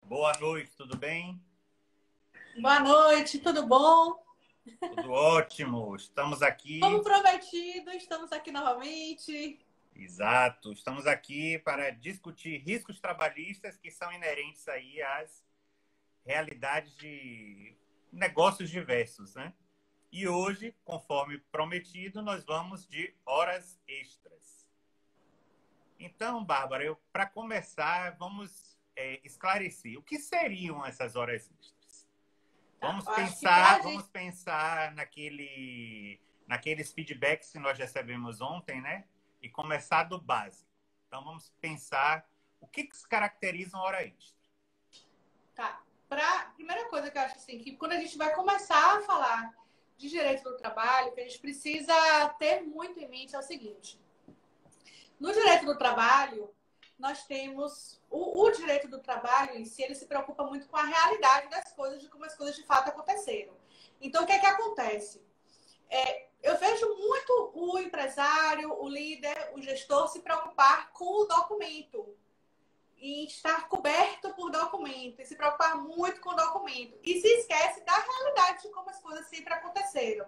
Boa noite, tudo bem? Boa noite, tudo bom? Tudo ótimo. Estamos Como aqui, prometido, estamos aqui novamente. exato, estamos aqui para discutir riscos trabalhistas que são inerentes aí às realidades de negócios diversos, né? E hoje, conforme prometido, nós vamos de horas extras. Então, Bárbara, para começar, vamos esclarecer o que seriam essas horas extras. Tá? Vamos Eu acho que pra vamos gente. pensar naqueles feedbacks que nós recebemos ontem, né? E começar do básico. Então, vamos pensar o que se caracteriza uma hora extra. Tá. Primeira coisa que eu acho assim, que quando a gente vai começar a falar de direito do trabalho, que a gente precisa ter muito em mente é o seguinte: no direito do trabalho, nós temos o direito do trabalho em si, ele se preocupa muito com a realidade das coisas, de como as coisas de fato aconteceram. Então, o que é que acontece? Eu vejo muito o empresário, o líder, o gestor se preocupar com o documento e estar coberto por documento, e se preocupar muito com o documento. E se esquece da realidade de como as coisas sempre aconteceram.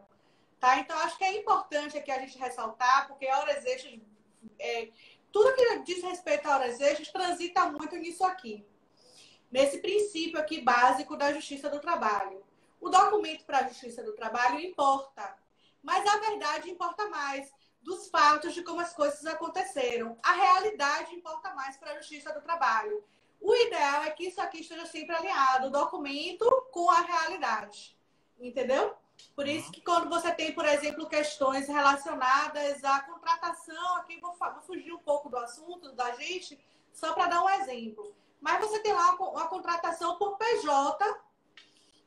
Tá? Então, acho que é importante aqui a gente ressaltar, porque horas extras, tudo que diz respeito a horas extras transita muito nisso aqui. Nesse princípio aqui básico da Justiça do Trabalho. O documento para a Justiça do Trabalho importa, mas a verdade importa mais dos fatos de como as coisas aconteceram. A realidade importa mais para a Justiça do Trabalho. O ideal é que isso aqui esteja sempre alinhado, o documento com a realidade. Entendeu? Por isso Uhum. que quando você tem, por exemplo, questões relacionadas à contratação, aqui vou fugir um pouco do assunto da gente, só para dar um exemplo. Mas você tem lá uma contratação por PJ,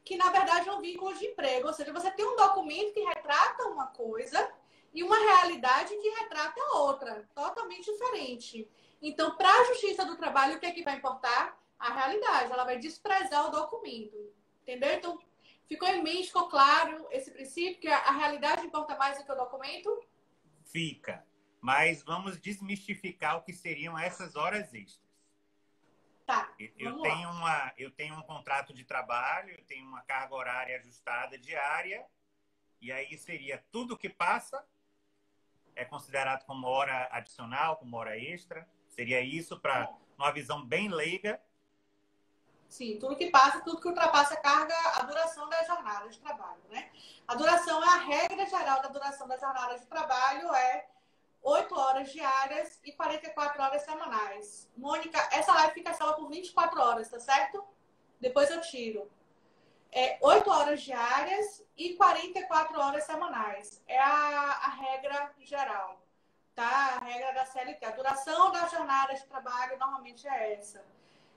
que na verdade é um vínculo de emprego. Ou seja, você tem um documento que retrata uma coisa e uma realidade que retrata outra, totalmente diferente. Então, para a Justiça do Trabalho, o que é que vai importar? A realidade. Ela vai desprezar o documento. Entendeu? Então, ficou em mente, ficou claro esse princípio, que a realidade importa mais do que o documento? Fica. Mas vamos desmistificar o que seriam essas horas extras. Tá, vamos lá. Eu tenho um contrato de trabalho, eu tenho uma carga horária ajustada diária, e aí seria tudo que passa é considerado como hora adicional, como hora extra. Seria isso para uma visão bem leiga. Sim, tudo que passa, tudo que ultrapassa a carga, a duração da jornada de trabalho, né? A duração é a regra geral da duração da jornada de trabalho, é 8 horas diárias e 44 horas semanais. Mônica, essa live fica só por 24 horas, tá certo? Depois eu tiro. 8 horas diárias e 44 horas semanais. É a regra geral, tá? A regra da CLT. A duração da jornada de trabalho normalmente é essa.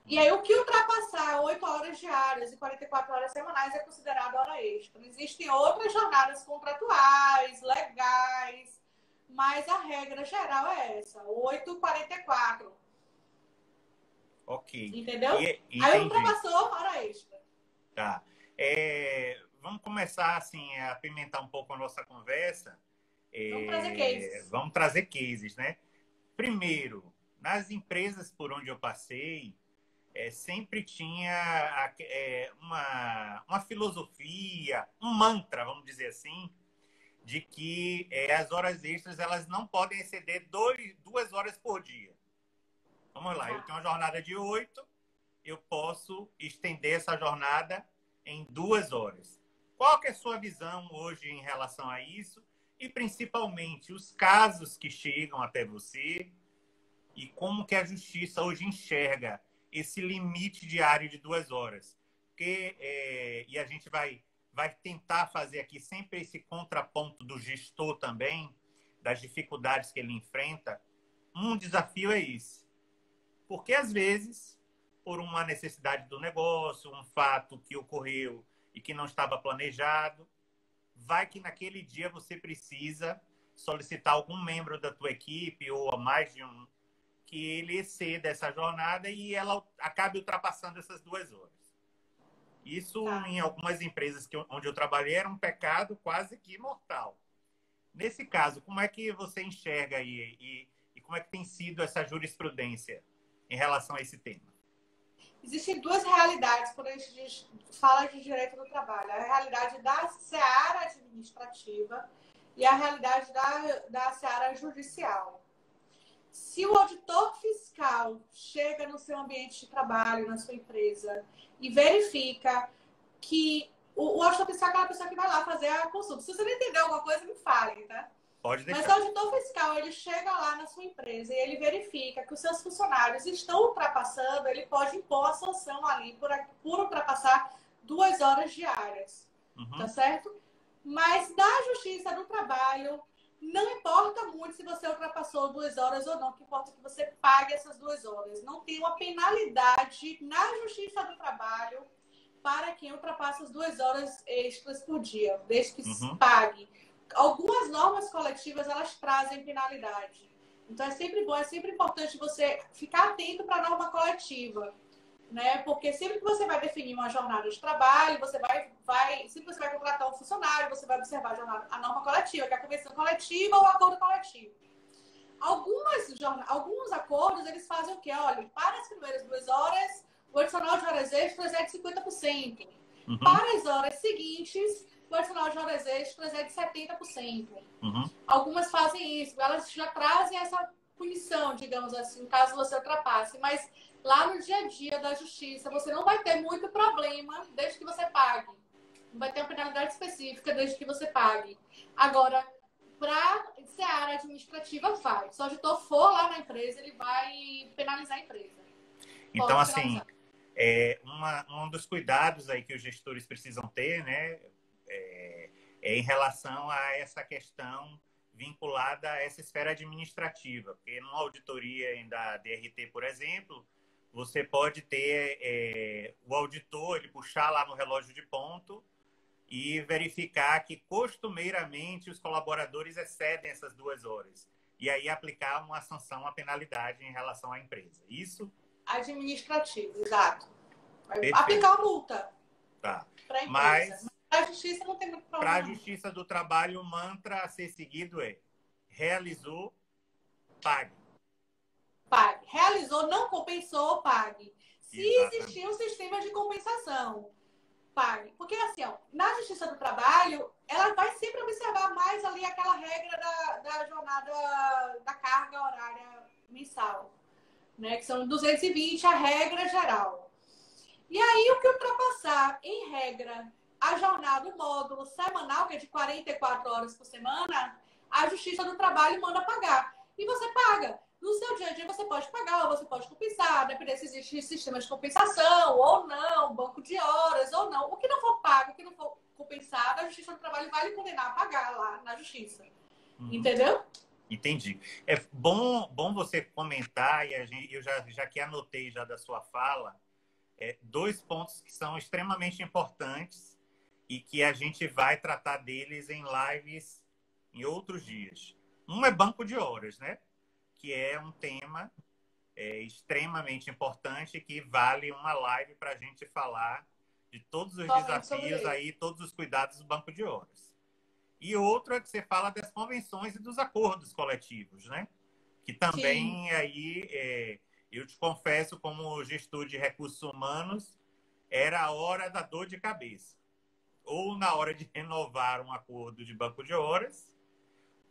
E aí, o que ultrapassar 8 horas diárias e 44 horas semanais é considerado hora extra. Existem outras jornadas contratuais, legais, mas a regra geral é essa, 8 e 44. Ok. Entendeu? Aí Entendi. ultrapassou, hora extra. Tá. Vamos começar assim a apimentar um pouco a nossa conversa. Vamos trazer cases. Vamos trazer cases, né? Primeiro, nas empresas por onde eu passei, sempre tinha uma filosofia, um mantra, vamos dizer assim, de que as horas extras elas não podem exceder 2 horas por dia. Vamos lá, eu Tá. tenho uma jornada de 8, eu posso estender essa jornada em 2 horas. Qual que é a sua visão hoje em relação a isso? E principalmente os casos que chegam até você e como que a justiça hoje enxerga esse limite diário de 2 horas. Porque, e a gente vai tentar fazer aqui sempre esse contraponto do gestor também, das dificuldades que ele enfrenta. Um desafio é esse. Porque, às vezes, por uma necessidade do negócio, um fato que ocorreu e que não estava planejado, vai que naquele dia você precisa solicitar algum membro da tua equipe ou a mais de um que ele exceda essa jornada e ela acabe ultrapassando essas 2 horas. Isso, Tá. em algumas empresas onde eu trabalhei, era um pecado quase que mortal. Nesse caso, como é que você enxerga aí e como é que tem sido essa jurisprudência em relação a esse tema? existem duas realidades quando a gente fala de direito do trabalho. A realidade da seara administrativa e a realidade da seara judicial. Se o auditor fiscal chega no seu ambiente de trabalho, na sua empresa, e verifica que o auditor fiscal é aquela pessoa que vai lá fazer a consulta. Se você não entender alguma coisa, me fale, tá? Pode deixar. Mas o auditor fiscal, ele chega lá na sua empresa e ele verifica que os seus funcionários estão ultrapassando, ele pode impor a sanção ali por ultrapassar 2 horas diárias, tá certo? Mas da Justiça do Trabalho, não importa muito se você ultrapassou 2 horas ou não, o que importa é que você pague essas 2 horas. Não tem uma penalidade na Justiça do Trabalho para quem ultrapassa as 2 horas extras por dia, desde que se pague. Algumas normas coletivas, elas trazem penalidade. Então, é sempre bom, é sempre importante você ficar atento para a norma coletiva, né? Porque sempre que você vai definir uma jornada de trabalho, você sempre que você vai contratar um funcionário, você vai observar a norma coletiva, que é a convenção coletiva ou o acordo coletivo. Alguns acordos, eles fazem o quê? Olha, para as primeiras 2 horas, o adicional de horas extras é de 50%. Para as horas seguintes, o adicional de horas extras é de 70%. Algumas fazem isso, elas já trazem essa punição, digamos assim, caso você ultrapasse. Mas lá no dia a dia da justiça, você não vai ter muito problema desde que você pague. Não vai ter uma penalidade específica desde que você pague. Agora, para seara administrativa, faz. Se o auditor for lá na empresa, ele vai penalizar a empresa. Então, assim, um dos cuidados aí que os gestores precisam ter, né, é em relação a essa questão vinculada a essa esfera administrativa. Porque numa auditoria da DRT, por exemplo, você pode ter o auditor, ele puxar lá no relógio de ponto e verificar que costumeiramente os colaboradores excedem essas 2 horas. E aí aplicar uma sanção, uma penalidade em relação à empresa. Isso? Administrativo, exato. Perfeito. Aplicar a multa. Tá. Para a empresa. Mas para a justiça não tem muito problema. Para a Justiça do Trabalho, o mantra a ser seguido é: realizou, pague. Pague. Realizou, não compensou, pague. Se Exatamente. existir um sistema de compensação, pague. Porque, assim, ó, na Justiça do Trabalho, ela vai sempre observar mais ali aquela regra da jornada, da carga horária mensal, né? Que são 220, a regra geral. E aí, o que ultrapassar, em regra, a jornada, o módulo semanal, que é de 44 horas por semana, a Justiça do Trabalho manda pagar. E você paga. No seu dia a dia, você pode pagar ou você pode compensar, dependendo se existe sistema de compensação ou não, banco de horas ou não. O que não for pago, o que não for compensado, a Justiça do Trabalho vai lhe condenar a pagar lá na Justiça. Entendeu? Entendi. É bom você comentar, e eu já que anotei já da sua fala, 2 pontos que são extremamente importantes e que a gente vai tratar deles em lives em outros dias. Um é banco de horas, né? Que é um tema extremamente importante que vale uma live para a gente falar de todos os desafios aí, todos os cuidados do banco de horas. E outro é que você fala das convenções e dos acordos coletivos, né? Que também aí, eu te confesso, como gestor de recursos humanos, era a hora da dor de cabeça. Ou na hora de renovar um acordo de banco de horas,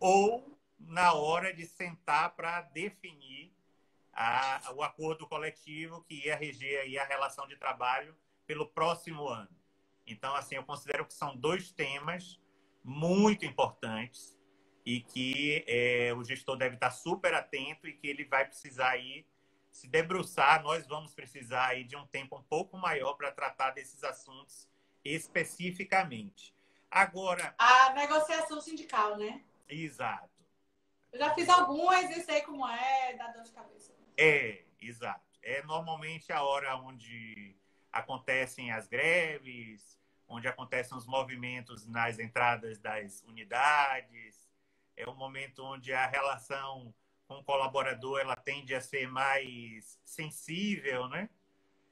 ou na hora de sentar para definir o acordo coletivo que ia reger aí a relação de trabalho pelo próximo ano. Então, assim, eu considero que são 2 temas muito importantes e que o gestor deve estar super atento e que ele vai precisar aí se debruçar. Nós vamos precisar aí de um tempo um pouco maior para tratar desses assuntos especificamente. Agora... A negociação sindical, né? Exato. Eu já fiz algumas e sei como dá dor de cabeça. Exato. É normalmente a hora onde acontecem as greves, onde acontecem os movimentos nas entradas das unidades. É o momento onde a relação com o colaborador ela tende a ser mais sensível, né?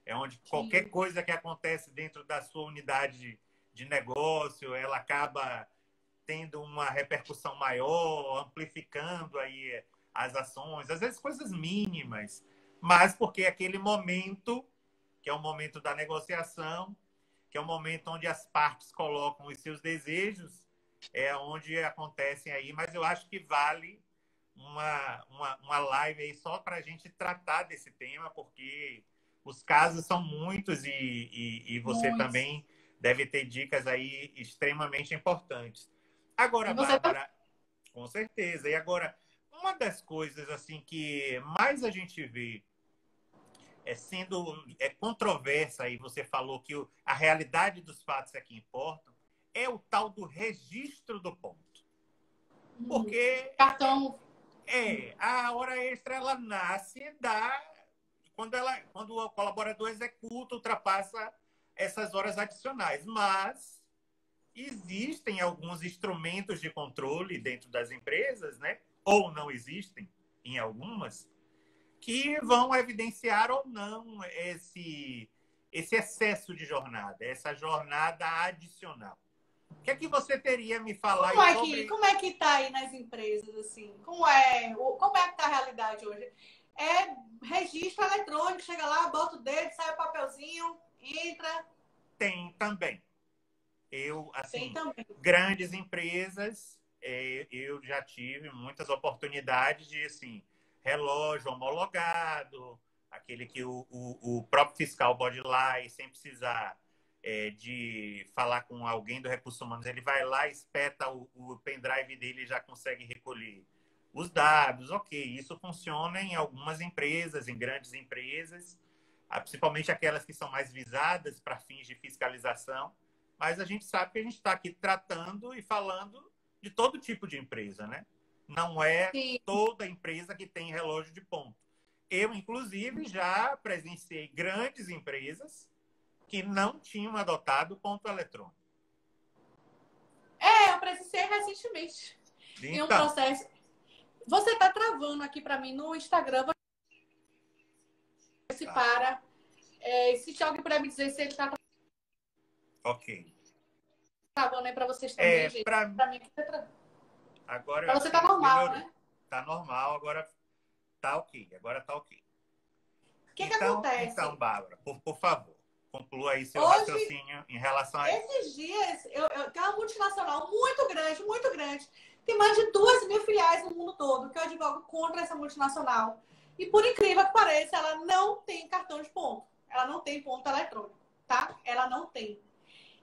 É onde qualquer coisa que acontece dentro da sua unidade de negócio, ela acaba tendo uma repercussão maior, amplificando aí as ações, às vezes coisas mínimas, mas porque aquele momento que é o momento da negociação, que é o momento onde as partes colocam os seus desejos, é onde acontecem aí, mas eu acho que vale uma live aí só para a gente tratar desse tema, porque os casos são muitos e você Muitos. também deve ter dicas aí extremamente importantes. Agora, E você tá... Bárbara, com certeza. E agora, uma das coisas assim que mais a gente vê sendo controversa, e você falou que a realidade dos fatos é que importam, é o tal do registro do ponto. Porque Cartão. a hora extra ela nasce quando o colaborador executa, ultrapassa essas horas adicionais. Mas existem alguns instrumentos de controle dentro das empresas, né? Ou não existem em algumas, que vão evidenciar ou não esse excesso de jornada, essa jornada adicional. O que é que você teria a me falar sobre... Como é que tá aí nas empresas, assim? Como é que tá a realidade hoje? É registro eletrônico, chega lá, bota o dedo, sai o papelzinho, entra. Tem também. Tem também. Grandes empresas, eu já tive muitas oportunidades de, assim, relógio homologado, aquele que o próprio fiscal pode ir lá e sem precisar de falar com alguém do Recursos Humanos, ele vai lá, espeta o pendrive dele e já consegue recolher os dados. Ok, isso funciona em algumas empresas, em grandes empresas, principalmente aquelas que são mais visadas para fins de fiscalização, mas a gente sabe que a gente está aqui tratando e falando de todo tipo de empresa, né? Não é Sim. toda empresa que tem relógio de ponto. Eu, inclusive, já presenciei grandes empresas que não tinham adotado ponto eletrônico. Eu precisei recentemente em um Então, processo. Você tá travando aqui para mim no Instagram. Se tá. para. Se alguém puder me dizer se ele tá Ok. travando aí para vocês também, gente. Para mim aqui tá travando. Agora eu Para acho você que tá normal, melhorou. né? Tá normal, agora tá ok. Agora tá ok. O que acontece? Então, Bárbara, por favor, conclua aí seu Hoje, raciocínio em relação a isso. esses dias, eu tenho uma multinacional muito grande, muito grande. Tem mais de 2.000 filiais no mundo todo, que eu advogo contra essa multinacional. E por incrível que pareça, ela não tem cartão de ponto. Ela não tem ponto eletrônico, tá? Ela não tem.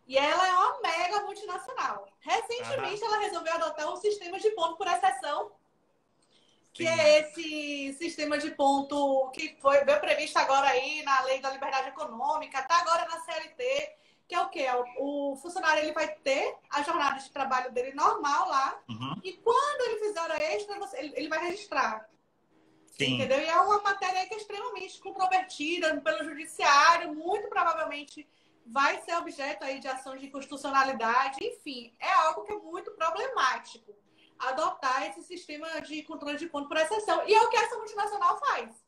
E ela é uma mega multinacional. Recentemente, ela resolveu adotar um sistema de ponto por exceção, que é esse sistema de ponto que veio previsto agora aí na Lei da Liberdade Econômica, tá agora na CLT, que é o quê? O funcionário ele vai ter a jornada de trabalho dele normal lá, e quando ele fizer hora extra, ele vai registrar. Sim. Entendeu? E é uma matéria que é extremamente controvertida pelo judiciário, muito provavelmente vai ser objeto aí de ações de inconstitucionalidade, enfim, é algo que é muito problemático adotar esse sistema de controle de ponto por exceção. E é o que essa multinacional faz.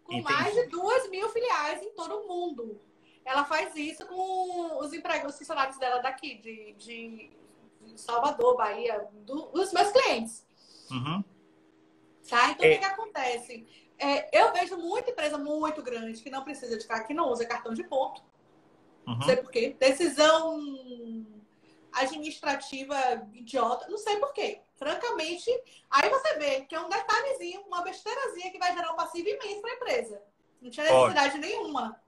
Com mais de 2.000 filiais em todo o mundo. Ela faz isso com os funcionários dela daqui, de Salvador, Bahia, dos meus clientes. Tá? Então, o que acontece? Eu vejo muita empresa muito grande que não precisa de que não usa cartão de ponto. Não sei por quê. Decisão administrativa idiota, não sei por quê. Francamente, aí você vê que é um detalhezinho, uma besteirazinha que vai gerar um passivo imenso para a empresa. Não tinha necessidade nenhuma.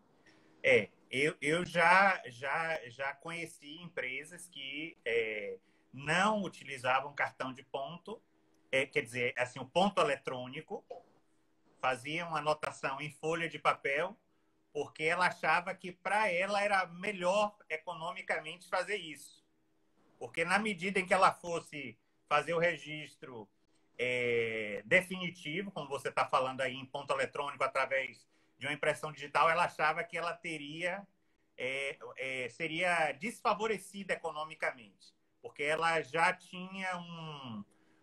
Eu já conheci empresas que não utilizavam cartão de ponto, quer dizer, assim, o ponto eletrônico, faziam anotação em folha de papel, porque ela achava que para ela era melhor economicamente fazer isso. Porque na medida em que ela fosse fazer o registro definitivo, como você está falando aí, em ponto eletrônico, através de uma impressão digital, ela achava que ela seria desfavorecida economicamente, porque ela já tinha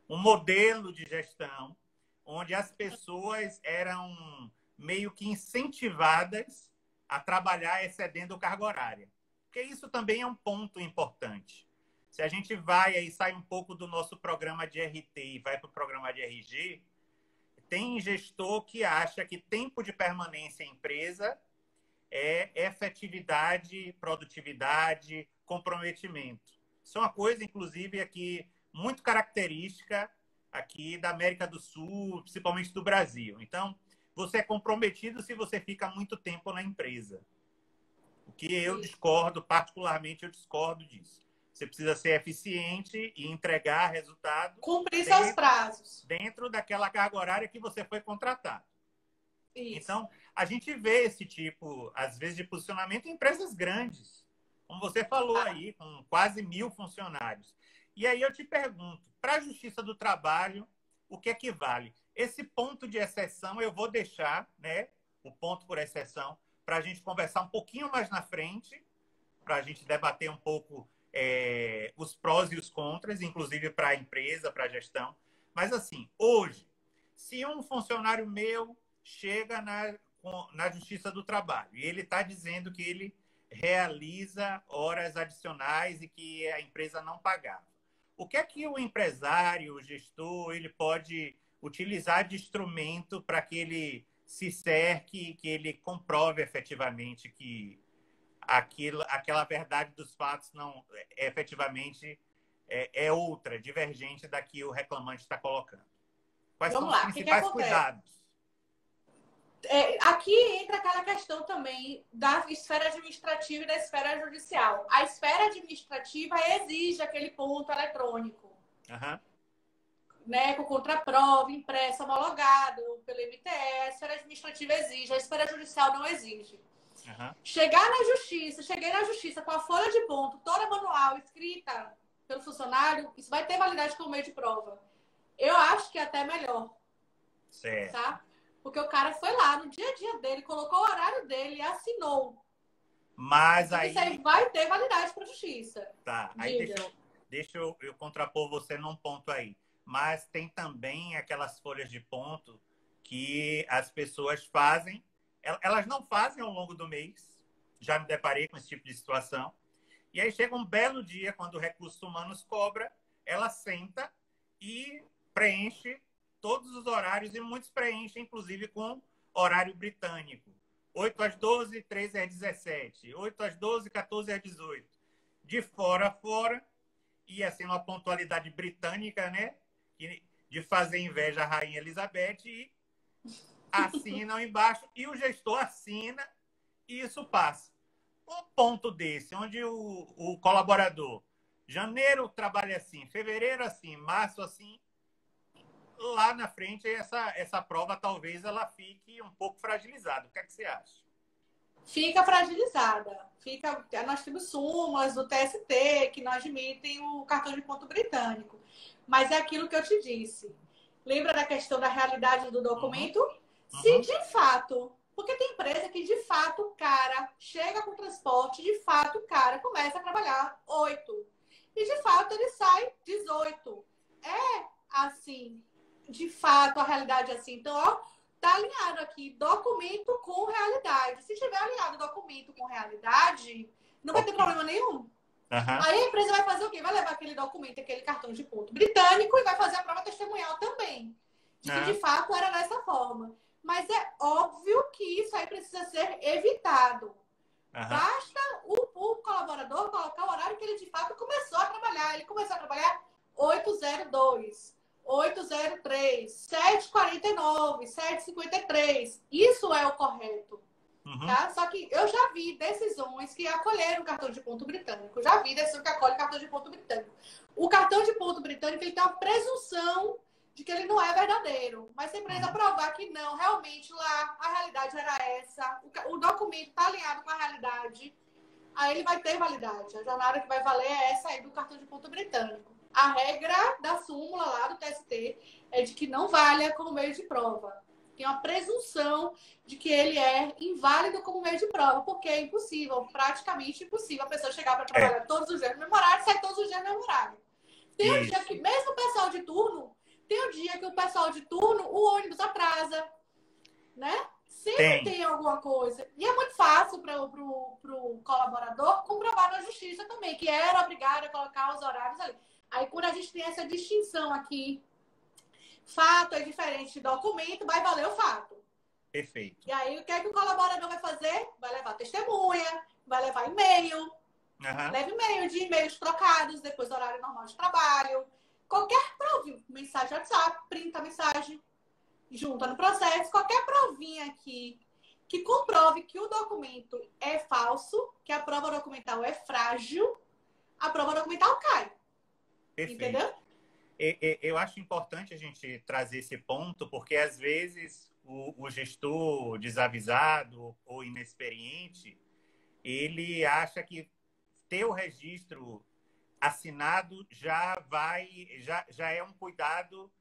um modelo de gestão onde as pessoas eram meio que incentivadas a trabalhar excedendo o carga horária. Porque isso também é um ponto importante. Se a gente vai e sai um pouco do nosso programa de RT e vai para o programa de RG, tem gestor que acha que tempo de permanência em empresa é efetividade, produtividade, comprometimento. Isso é uma coisa, inclusive, aqui muito característica aqui da América do Sul, principalmente do Brasil. Então, você é comprometido se você fica muito tempo na empresa. O que eu discordo, particularmente, eu discordo disso. Você precisa ser eficiente e entregar resultado cumprir seus prazos dentro daquela carga horária que você foi contratado. Isso. Então, a gente vê esse tipo, às vezes, de posicionamento em empresas grandes, como você falou aí, com quase 1.000 funcionários. E aí eu te pergunto, para a Justiça do Trabalho, o que é que vale? Esse ponto de exceção eu vou deixar, né, o ponto por exceção, para a gente conversar um pouquinho mais na frente, para a gente debater um pouco os prós e os contras, inclusive para a empresa, para a gestão. Mas, assim, hoje, se um funcionário meu chega na Justiça do Trabalho e ele está dizendo que ele realiza horas adicionais e que a empresa não pagava, o que é que o empresário, o gestor, ele pode utilizar de instrumento para que ele se cerque, que ele comprove efetivamente que aquela verdade dos fatos não efetivamente é outra, divergente da que o reclamante está colocando? Quais são Vamos os lá, o que principais acontece? cuidados? Aqui entra aquela questão também da esfera administrativa e da esfera judicial. A esfera administrativa exige aquele ponto eletrônico, né, com contraprova, impresso, homologado pelo MTE. A esfera administrativa exige, a esfera judicial não exige. Cheguei na justiça com a folha de ponto toda manual, escrita pelo funcionário, isso vai ter validade como meio de prova. Eu acho que é até melhor. Certo. Tá? Porque o cara foi lá no dia a dia dele, colocou o horário dele e assinou. Mas então, aí... isso aí vai ter validade para a justiça. Tá, aí deixa eu contrapor você num ponto aí. Mas tem também aquelas folhas de ponto que as pessoas fazem, elas não fazem ao longo do mês. Já me deparei com esse tipo de situação. E aí chega um belo dia, quando o Recursos Humanos cobra, ela senta e preenche todos os horários, e muitos preenchem, inclusive, com horário britânico. 8 às 12, 13 às 17. 8 às 12, 14 às 18. De fora a fora, e assim, uma pontualidade britânica, né? De fazer inveja à Rainha Elizabeth, e assinam embaixo, e o gestor assina, e isso passa. Um ponto desse, onde o colaborador, janeiro trabalha assim, fevereiro assim, março assim, lá na frente essa prova talvez ela fique um pouco fragilizada. O que é que você acha? Fica fragilizada. Nós temos súmulas do TST que não admitem o cartão de ponto britânico. Mas é aquilo que eu te disse. Lembra da questão da realidade do documento? Se de fato... Porque tem empresa que, de fato, o cara chega com transporte, de fato, o cara começa a trabalhar 8. E, de fato, ele sai 18. É assim. De fato, a realidade é assim. Então, ó, tá alinhado aqui documento com realidade. Se tiver alinhado documento com realidade, não vai ter problema nenhum. Aí a empresa vai fazer o quê? Vai levar aquele documento, aquele cartão de ponto britânico e vai fazer a prova testemunhal também. De que, de fato, era dessa forma. Mas é óbvio que isso aí precisa ser evitado. Basta o colaborador colocar o horário que ele, de fato, começou a trabalhar. Ele começou a trabalhar 8:02, 8:03, 7:49, 7:53. Isso é o correto. Tá? Só que eu já vi decisões que acolheram o cartão de ponto britânico. Já vi decisões que acolhem o cartão de ponto britânico. O cartão de ponto britânico ele tem uma presunção de que ele não é verdadeiro. Mas se a empresa provar que não, realmente lá a realidade era essa, o documento está alinhado com a realidade, aí ele vai ter validade. A jornada que vai valer é essa aí do cartão de ponto britânico. A regra da súmula lá do TST é de que não valha como meio de prova. Tem uma presunção de que ele é inválido como meio de prova, porque é impossível, praticamente impossível, a pessoa chegar para trabalhar todos os dias no mesmo horário e sair todos os dias no mesmo horário. Tem um dia que, mesmo o pessoal de turno, tem um dia que o pessoal de turno, o ônibus atrasa, né? Sempre tem alguma coisa. E é muito fácil para o colaborador comprovar na justiça também, que era obrigado a colocar os horários ali. Aí, quando a gente tem essa distinção aqui, fato é diferente de documento, vai valer o fato. Perfeito. E aí, o que é que o colaborador vai fazer? Vai levar testemunha, vai levar e-mail, leva e-mail de e-mails trocados depois do horário normal de trabalho. Qualquer prova, mensagem WhatsApp, printa a mensagem, junta no processo, qualquer provinha aqui que comprove que o documento é falso, que a prova documental é frágil, a prova documental cai. Perfeito. Entendeu? Eu acho importante a gente trazer esse ponto, porque às vezes o gestor desavisado ou inexperiente, ele acha que ter o registro assinado já é um cuidado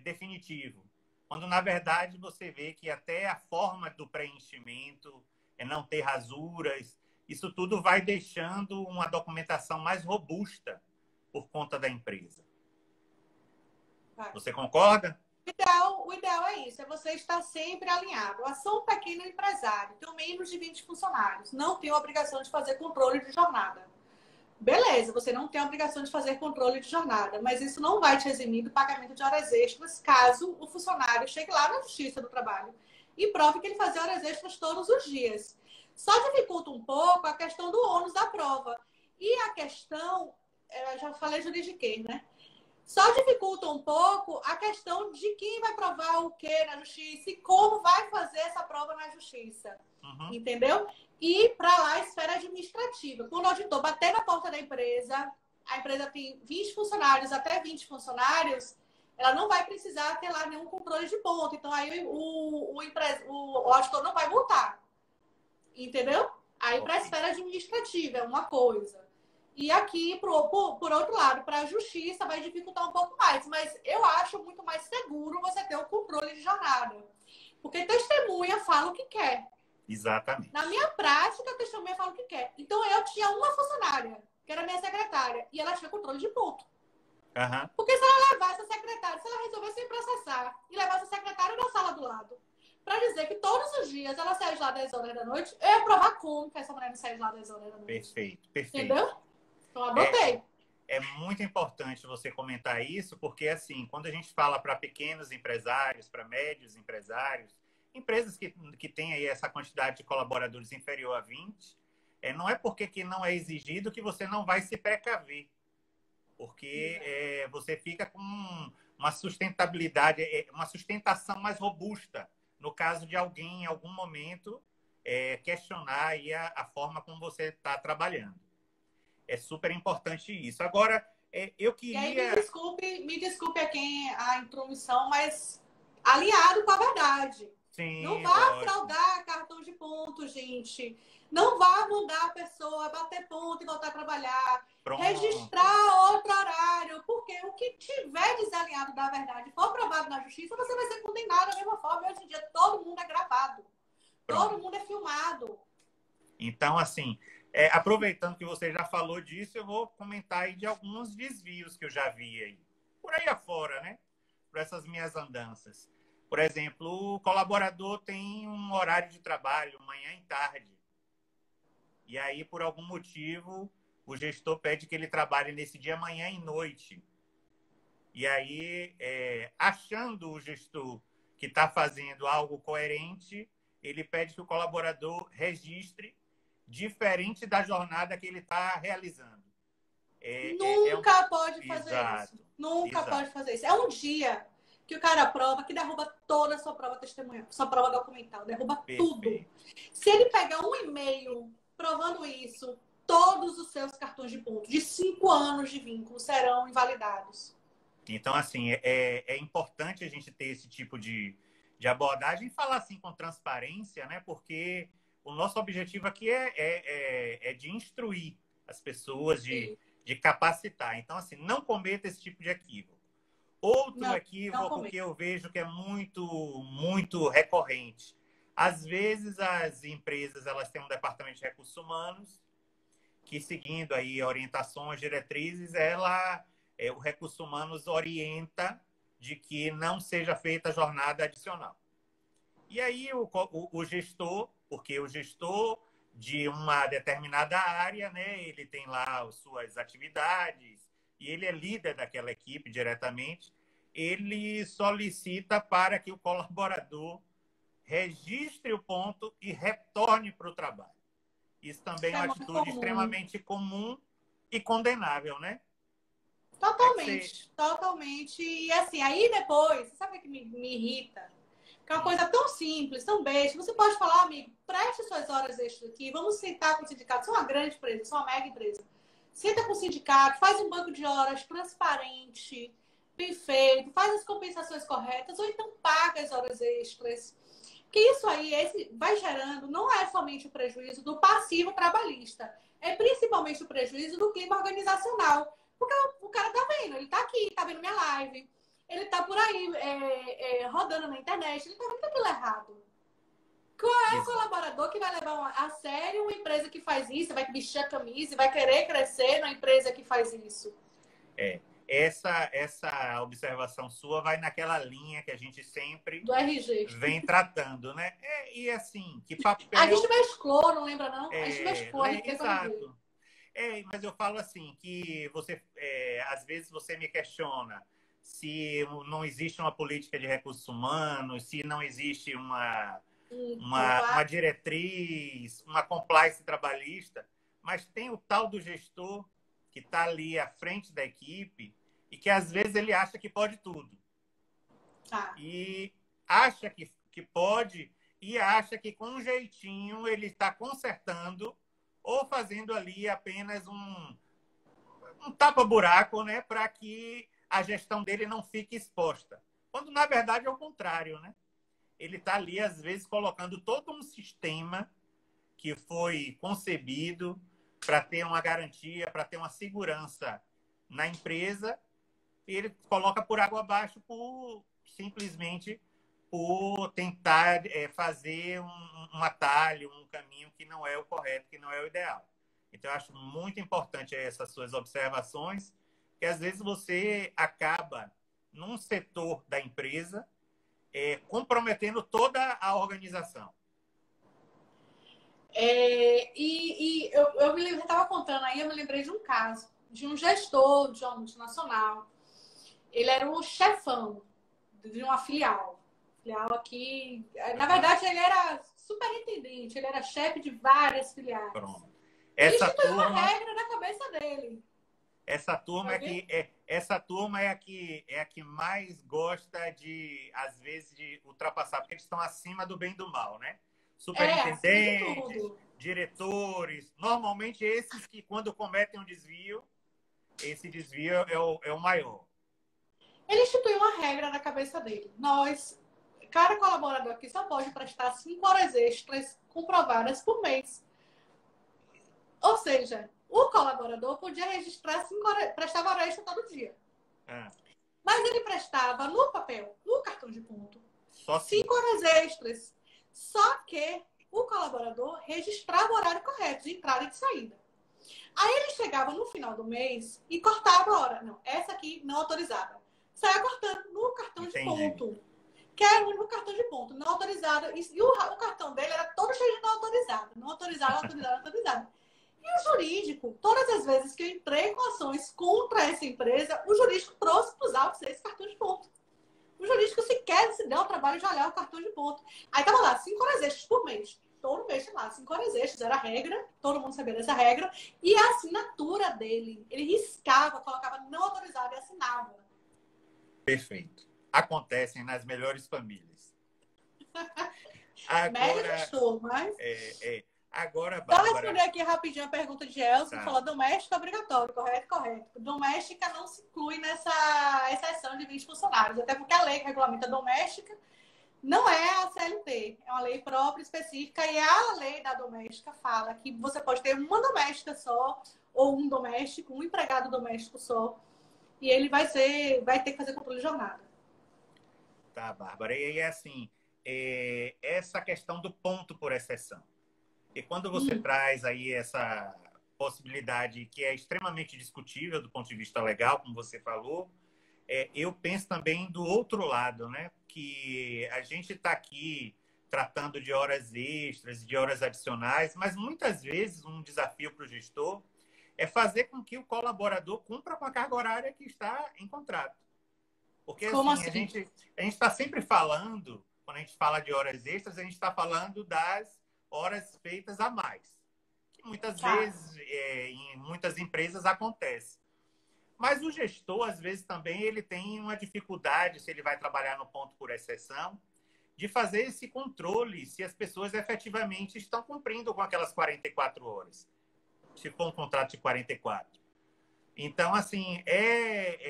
definitivo. Quando, na verdade, você vê que até a forma do preenchimento não ter rasuras, isso tudo vai deixando uma documentação mais robusta por conta da empresa. Você concorda? O ideal é isso, é você estar sempre alinhado. Eu sou um pequeno empresário, tenho menos de 20 funcionários, não tenho obrigação de fazer controle de jornada. Beleza, você não tem a obrigação de fazer controle de jornada, mas isso não vai te eximir do pagamento de horas extras caso o funcionário chegue lá na Justiça do Trabalho e prove que ele fazia horas extras todos os dias. Só dificulta um pouco a questão do ônus da prova. E a questão, eu já falei juridiquês, né? Só dificulta um pouco a questão de quem vai provar o que na justiça e como vai fazer essa prova na justiça. Entendeu? E para lá a esfera administrativa. Quando o auditor bater na porta da empresa, a empresa tem 20 funcionários, até 20 funcionários, ela não vai precisar ter lá nenhum controle de ponto. Então aí o auditor não vai multar. Entendeu? Aí para a esfera administrativa é uma coisa. E aqui, por outro lado, para a justiça vai dificultar um pouco mais. Mas eu acho muito mais seguro você ter o controle de jornada. Porque testemunha fala o que quer. Exatamente. Na minha prática, a testemunha fala o que quer. Então, eu tinha uma funcionária, que era minha secretária, e ela tinha controle de ponto. Porque se ela levasse a secretária, se ela resolvesse me processar e levasse a secretária na sala do lado, para dizer que todos os dias ela saía de lá 10 horas da noite, eu ia provar como que essa mulher não saía de lá 10 horas da noite. Perfeito, perfeito. Entendeu? Então, adotei. É muito importante você comentar isso, porque, assim, quando a gente fala para pequenos empresários, para médios empresários, empresas que têm aí essa quantidade de colaboradores inferior a 20, não é porque que não é exigido que você não vai se precaver. Porque você fica com uma sustentabilidade, uma sustentação mais robusta, no caso de alguém, em algum momento, questionar aí a forma como você está trabalhando. É super importante isso. Agora, eu queria... E aí, me desculpe a intromissão, mas alinhado com a verdade. Sim, não vá fraudar cartão de ponto, gente. Não vá mandar a pessoa bater ponto e voltar a trabalhar. Pronto. Registrar outro horário. Porque o que tiver desalinhado da verdade for provado na justiça, você vai ser condenado da mesma forma. Hoje em dia, todo mundo é gravado. Pronto. Todo mundo é filmado. Então, assim, aproveitando que você já falou disso, eu vou comentar aí de alguns desvios que eu já vi aí. Por aí afora, né? Por essas minhas andanças. Por exemplo, o colaborador tem um horário de trabalho, manhã e tarde. E aí, por algum motivo, o gestor pede que ele trabalhe nesse dia manhã e noite. E aí, achando o gestor que está fazendo algo coerente, ele pede que o colaborador registre diferente da jornada que ele está realizando. Nunca pode fazer Exato. isso. Nunca Exato. pode fazer isso. É um dia que o cara prova, que derruba toda a sua prova testemunhal, sua prova documental, derruba tudo. Se ele pegar um e-mail provando isso, todos os seus cartões de pontos de 5 anos de vínculo serão invalidados. Então, assim, é importante a gente ter esse tipo de abordagem e falar assim com transparência, né? Porque o nosso objetivo aqui é de instruir as pessoas, de capacitar. Então, assim, não cometa esse tipo de equívoco. Outro equívoco que eu vejo que é muito, muito recorrente. Às vezes, as empresas elas têm um departamento de recursos humanos que, seguindo aí orientações, diretrizes, o recursos humanos orienta de que não seja feita jornada adicional. E aí o gestor, porque o gestor de uma determinada área, né, ele tem lá as suas atividades e ele é líder daquela equipe diretamente, ele solicita para que o colaborador registre o ponto e retorne para o trabalho. Isso também é uma atitude extremamente comum e condenável, né? Totalmente, totalmente. E assim, aí depois, você sabe o que me irrita? Que é uma coisa tão simples, tão besta. Você pode falar, amigo, preste suas horas extras aqui, vamos sentar com o sindicato. Sou uma grande empresa, sou uma mega empresa. Senta com o sindicato, faz um banco de horas transparente, bem feito, faz as compensações corretas, ou então paga as horas extras. Porque isso aí vai gerando, não é somente o prejuízo do passivo trabalhista, é principalmente o prejuízo do clima organizacional. Porque o cara tá vendo, ele tá aqui, tá vendo minha live, ele tá por aí rodando na internet, ele tá vendo aquilo errado. Qual é o colaborador que vai levar a sério uma empresa que faz isso, vai vestir a camisa e vai querer crescer na empresa que faz isso? Essa observação sua vai naquela linha que a gente sempre do RG vem tratando, né? E assim, que papel... A gente mesclou, não lembra não? A gente mesclou. Exato. Mas eu falo assim, que você, às vezes você me questiona se não existe uma política de recursos humanos, se não existe uma diretriz, uma compliance trabalhista, mas tem o tal do gestor que está ali à frente da equipe e que às vezes ele acha que pode tudo. E acha que pode e acha que com um jeitinho ele está consertando ou fazendo ali apenas um tapa-buraco, né, para que a gestão dele não fique exposta. Quando, na verdade, é o contrário, né? Ele está ali, às vezes, colocando todo um sistema que foi concebido para ter uma garantia, para ter uma segurança na empresa, e ele coloca por água abaixo simplesmente por tentar fazer um atalho, um caminho que não é o correto, que não é o ideal. Então, eu acho muito importante essas suas observações, que às vezes você acaba, num setor da empresa, comprometendo toda a organização. Eu estava contando aí, eu me lembrei de um caso, de um gestor de uma multinacional. Ele era o chefão de uma filial aqui. Na verdade, ele era superintendente, ele era chefe de várias filiais. Pronto. Ele instituiu uma regra na cabeça dele. Essa turma é a que mais gosta de, às vezes, de ultrapassar, porque eles estão acima do bem e do mal, né? Superintendentes, diretores, normalmente esses que, quando cometem um desvio, esse desvio é o maior. Ele instituiu uma regra na cabeça dele. Cada colaborador aqui só pode prestar 5 horas extras comprovadas por mês. Ou seja, o colaborador podia registrar 5 horas, prestava hora extra todo dia. Mas ele prestava no papel, no cartão de ponto, 5 horas extras. Só que o colaborador registrava o horário correto de entrada e de saída. Aí ele chegava no final do mês e cortava a hora. Não, essa aqui não autorizada. Saia cortando no cartão de ponto. Que era o único cartão de ponto, não autorizado. E o cartão dele era todo cheio de não autorizado. Não autorizado, não autorizado, não autorizado. E o jurídico, todas as vezes que eu entrei com ações contra essa empresa, o jurídico trouxe para os autos esse cartão de ponto. O jurídico sequer se deu o trabalho de olhar o cartão de ponto. Aí tava lá, 5 horas extras por mês. Todo mês tinha lá, 5 horas extras, era a regra, todo mundo sabia dessa regra. E a assinatura dele, ele riscava, colocava não autorizado e assinava. Perfeito. Acontecem nas melhores famílias. Agora, estou, mas... Agora, Bárbara... Vou responder aqui rapidinho a pergunta de Elson, que falou doméstica obrigatório, correto. Doméstica não se inclui nessa exceção de 20 funcionários, até porque a lei que regulamenta a doméstica não é a CLT, é uma lei própria, específica, e a lei da doméstica fala que você pode ter uma doméstica só, ou um doméstico, um empregado doméstico só, e ele vai ter que fazer controle de jornada. Tá, Bárbara. E assim, essa questão do ponto por exceção. E quando você traz aí essa possibilidade que é extremamente discutível do ponto de vista legal, como você falou, eu penso também do outro lado, né? Que a gente está aqui tratando de horas extras, de horas adicionais, mas muitas vezes um desafio para o gestor é fazer com que o colaborador cumpra com a carga horária que está em contrato. Porque assim? A gente está sempre falando quando a gente fala de horas extras, a gente está falando das horas feitas a mais, que muitas vezes, em muitas empresas, acontece. Mas o gestor, às vezes, também ele tem uma dificuldade, se ele vai trabalhar no ponto por exceção, de fazer esse controle se as pessoas efetivamente estão cumprindo com aquelas 44 horas, se for um contrato de 44. Então, assim,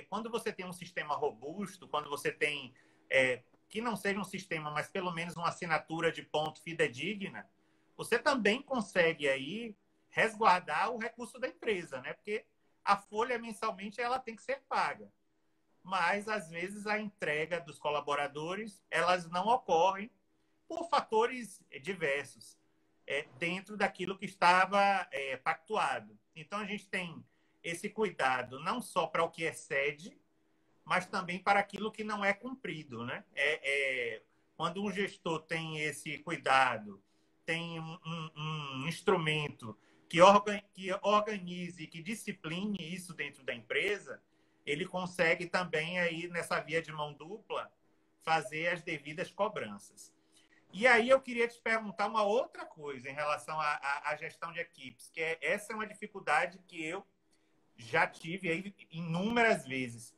quando você tem um sistema robusto, quando você tem, que não seja um sistema, mas pelo menos uma assinatura de ponto fidedigna, você também consegue aí resguardar o recurso da empresa, né? Porque a folha mensalmente ela tem que ser paga. Mas, às vezes, a entrega dos colaboradores, elas não ocorrem por fatores diversos, dentro daquilo que estava pactuado. Então, a gente tem esse cuidado não só para o que excede, mas também para aquilo que não é cumprido, né? Quando um gestor tem esse cuidado, tem um instrumento que organize, que discipline isso dentro da empresa, ele consegue também, aí nessa via de mão dupla, fazer as devidas cobranças. E aí eu queria te perguntar uma outra coisa em relação à gestão de equipes, que essa é uma dificuldade que eu já tive aí inúmeras vezes.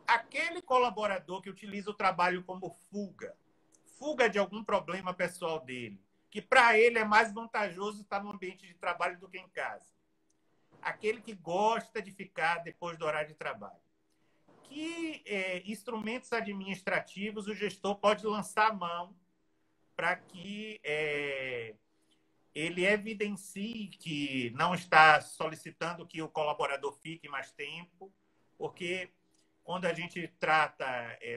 Aquele colaborador que utiliza o trabalho como fuga de algum problema pessoal dele, que para ele é mais vantajoso estar no ambiente de trabalho do que em casa. Aquele que gosta de ficar depois do horário de trabalho. Que instrumentos administrativos o gestor pode lançar a mão para que ele evidencie que não está solicitando que o colaborador fique mais tempo, porque quando a gente trata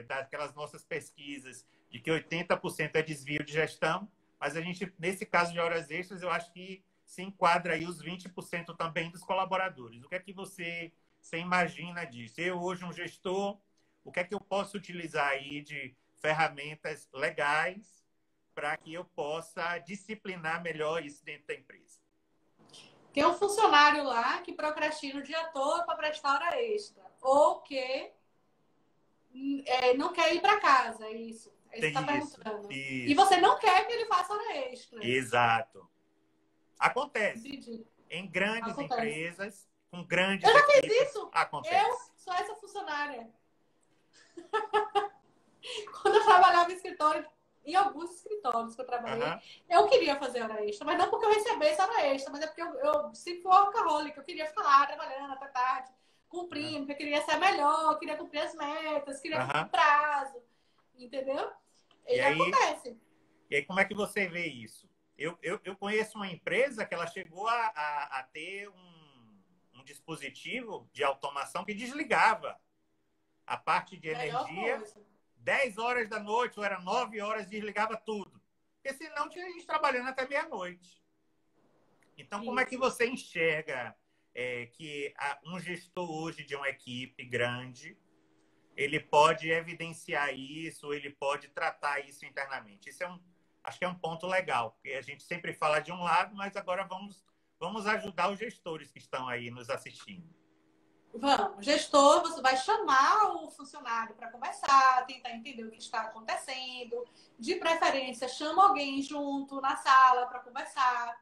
daquelas nossas pesquisas de que 80% é desvio de gestão, mas a gente, nesse caso de horas extras, eu acho que se enquadra aí os 20% também dos colaboradores. O que é que você imagina disso? Eu, hoje, um gestor, o que é que eu posso utilizar aí de ferramentas legais para que eu possa disciplinar melhor isso dentro da empresa? Tem um funcionário lá que procrastina o dia todo para prestar hora extra. Ou que não quer ir para casa, isso. É isso que você está perguntando. Isso. E você não quer que ele faça hora extra. Exato. Acontece. Entendi. Em grandes Acontece. empresas, com grandes Eu já equipes, fiz isso. acontece. Eu sou essa funcionária. Quando eu trabalhava em escritório, em alguns escritórios que eu trabalhei, eu queria fazer hora extra, mas não porque eu recebesse hora extra, mas é porque eu sempre fui workaholic, eu queria ficar lá trabalhando até tarde, cumprindo, porque eu queria ser melhor, queria cumprir as metas, queria cumprir o prazo, entendeu? E acontece. E aí, como é que você vê isso? Eu conheço uma empresa que ela chegou a ter um dispositivo de automação que desligava a parte de energia 10 horas da noite, ou era 9 horas, desligava tudo. Porque senão tinha gente trabalhando até meia-noite. Então, como é que você enxerga que um gestor hoje de uma equipe grande, ele pode evidenciar isso, ele pode tratar isso internamente? Isso acho que é um ponto legal, porque a gente sempre fala de um lado, mas agora vamos ajudar os gestores que estão aí nos assistindo. Vamos, gestor, você vai chamar o funcionário para conversar, tentar entender o que está acontecendo. De preferência, chama alguém junto na sala para conversar,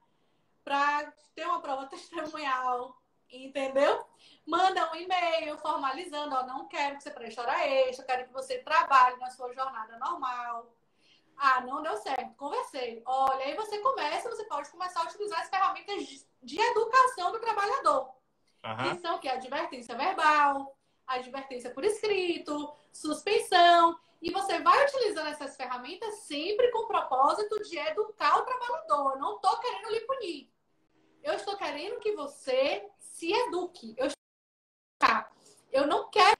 para ter uma prova testemunhal, entendeu? Manda um e-mail formalizando, ó, não quero que você preste hora extra, quero que você trabalhe na sua jornada normal. Ah, não deu certo, conversei. Olha, aí você pode começar a utilizar as ferramentas de educação do trabalhador. Que são a advertência verbal, a advertência por escrito, suspensão. E você vai utilizando essas ferramentas sempre com o propósito de educar o trabalhador. Eu não estou querendo lhe punir. Eu estou querendo que você se eduque. Eu não quero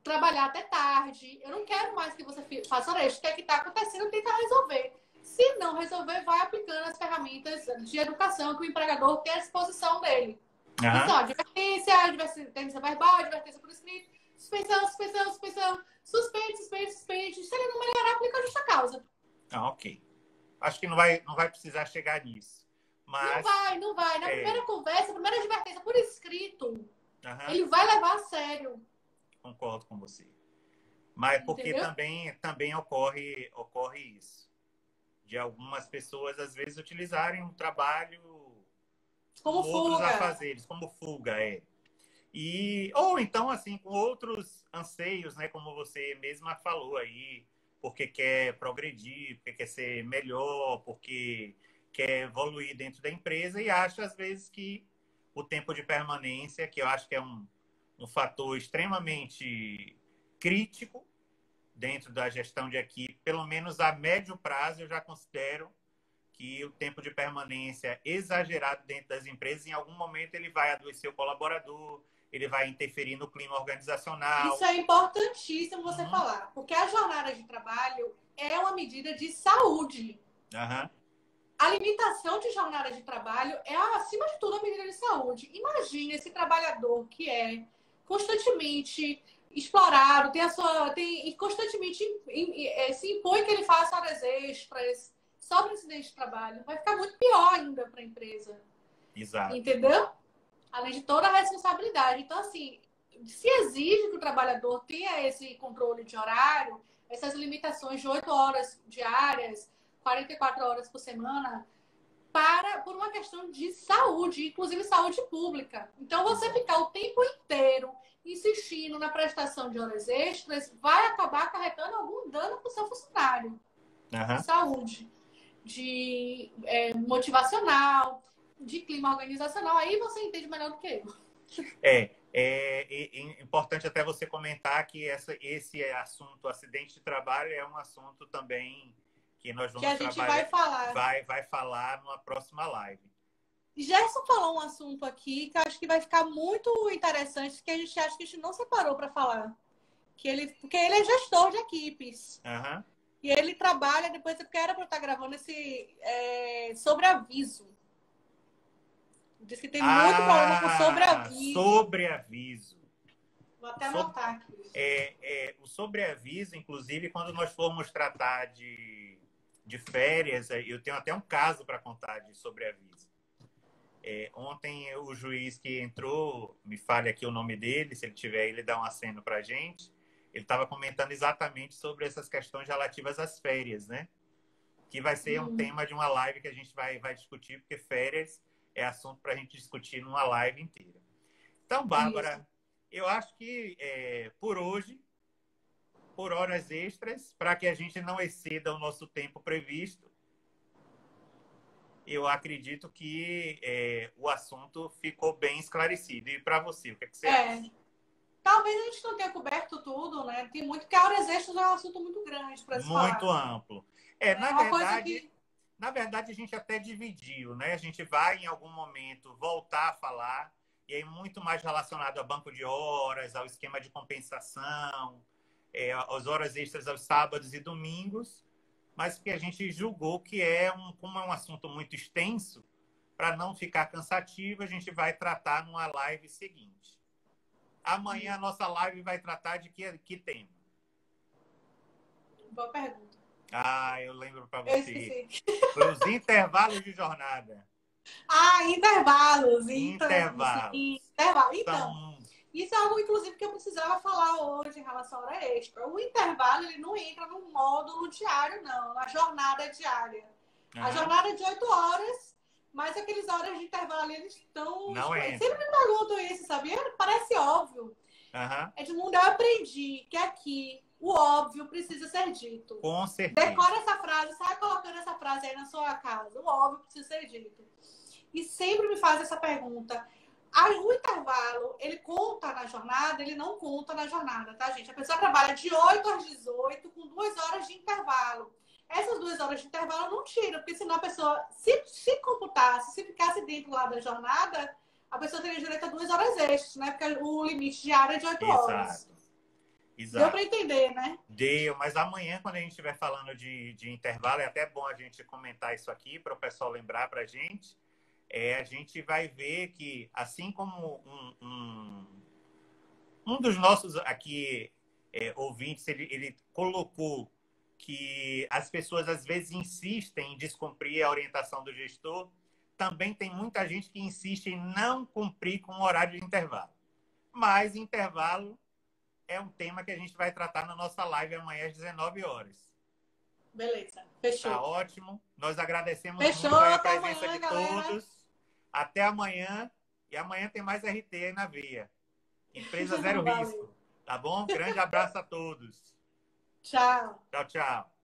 trabalhar até tarde. Eu não quero mais que você faça hora extra. O que está acontecendo? Tenta resolver. Se não resolver, vai aplicando as ferramentas de educação que o empregador tem à disposição dele. Que são advertência verbal, advertência por escrito, suspensão, suspende. Se ele não melhorar, aplica a justa causa. Ok. Acho que não vai precisar chegar nisso. Mas... Não vai. Na primeira conversa, a primeira advertência por escrito, ele vai levar a sério. Concordo com você. Mas porque entendeu? também ocorre isso. De algumas pessoas, às vezes, utilizarem o trabalho Como como outros fuga. afazeres, como fuga, é. Ou então, assim, com outros anseios, né? Como você mesma falou aí, porque quer progredir, porque quer ser melhor, porque quer evoluir dentro da empresa e acha, às vezes, que o tempo de permanência, que eu acho que é um fator extremamente crítico dentro da gestão de equipe, pelo menos a médio prazo, eu já considero que o tempo de permanência exagerado dentro das empresas, em algum momento ele vai adoecer o colaborador, ele vai interferir no clima Isso organizacional. é importantíssimo você Uhum. falar, porque a jornada de trabalho é uma medida de saúde. Uhum. A limitação de jornada de trabalho é, acima de tudo, a medida de saúde. Imagine esse trabalhador que é constantemente explorado, e constantemente se impõe que ele faça horas extras, sobre acidente de trabalho. Vai ficar muito pior ainda para a empresa. Exato. Entendeu? Além de toda a responsabilidade. Então, assim, se exige que o trabalhador tenha esse controle de horário, essas limitações de 8 horas diárias, 44 horas por semana, por uma questão de saúde, inclusive saúde pública. Então, você Exato. ficar o tempo inteiro insistindo na prestação de horas extras vai acabar acarretando algum dano para o seu funcionário. De Uhum. saúde, de motivacional, de clima organizacional. Aí você entende melhor do que eu. É importante até você comentar que esse assunto, acidente de trabalho, é um assunto também que nós Que vamos a gente trabalhar, vai falar. vai falar numa próxima live. Gerson falou um assunto aqui que eu acho que vai ficar muito interessante, que a gente acha que a gente não separou para falar. Porque ele é gestor de equipes. Uhum. E ele trabalha, depois porque era para eu estar gravando esse sobreaviso. Diz que tem muito problema com sobreaviso. Sobreaviso. Vou O, até sobre, anotar aqui. o sobreaviso, inclusive, quando nós formos tratar de férias, eu tenho até um caso para contar de sobreaviso. Ontem, o juiz que entrou, me fale aqui o nome dele, se ele tiver, ele dá um aceno para a gente. Ele estava comentando exatamente sobre essas questões relativas às férias, né? Que vai ser um tema de uma live que a gente vai discutir, porque férias é assunto para a gente discutir numa live inteira. Então, Isso. Bárbara, eu acho que por hoje, por horas extras, para que a gente não exceda o nosso tempo previsto, eu acredito que o assunto ficou bem esclarecido. E para você, o que, é que você acha? Talvez a gente não tenha coberto tudo, né? Tem muito que a horas extras é um assunto muito grande para se Muito falar. amplo. É uma coisa que. Na verdade, a gente até dividiu, né? A gente vai, em algum momento, voltar a falar, e aí muito mais relacionado ao banco de horas, ao esquema de compensação, às horas extras aos sábados e domingos, mas que a gente julgou que como é um assunto muito extenso, para não ficar cansativo, a gente vai tratar numa live seguinte. Amanhã a nossa live vai tratar de que tema? Boa pergunta. Eu lembro para Eu você. esqueci. Foi os intervalos de jornada. Intervalos. Intervalos. Intervalo. Então, São... isso é algo, inclusive, que eu precisava falar hoje em relação à hora extra. O intervalo, ele não entra no módulo diário, não. Na jornada diária. A Uhum. jornada é de 8 horas, mas aqueles horas de intervalo, eles estão... Não Sempre entra. me perguntam isso, sabia? Parece óbvio. Uhum. Edmundo, eu aprendi que aqui o óbvio precisa ser dito. Com certeza. Decora essa frase, sai colocando essa frase aí na sua casa. O óbvio precisa ser dito. E sempre me faz essa pergunta. O intervalo, ele conta na jornada, ele não conta na jornada, tá, gente? A pessoa trabalha de 8 às 18 com 2 horas de intervalo. Essas 2 horas de intervalo não tira, porque senão a pessoa, se computasse, se ficasse dentro lá da jornada, a pessoa teria direito a 2 horas extras, né? Porque o limite diário é de 8 horas. Exato. Deu Exato. para entender, né? Deu, mas amanhã, quando a gente estiver falando de intervalo, é até bom a gente comentar isso aqui para o pessoal lembrar para a gente. A gente vai ver que, assim como um dos nossos aqui ouvintes, ele colocou que as pessoas às vezes insistem em descumprir a orientação do gestor, também tem muita gente que insiste em não cumprir com o horário de intervalo. Mas intervalo é um tema que a gente vai tratar na nossa live amanhã às 19 horas. Beleza, fechou. Tá ótimo. Nós agradecemos Fechou, muito a até presença amanhã, de galera. todos. Até amanhã. E amanhã tem mais RT aí na veia. Empresa Zero Valeu. Risco. Tá bom? Grande abraço a todos. Tchau. Tchau, tchau.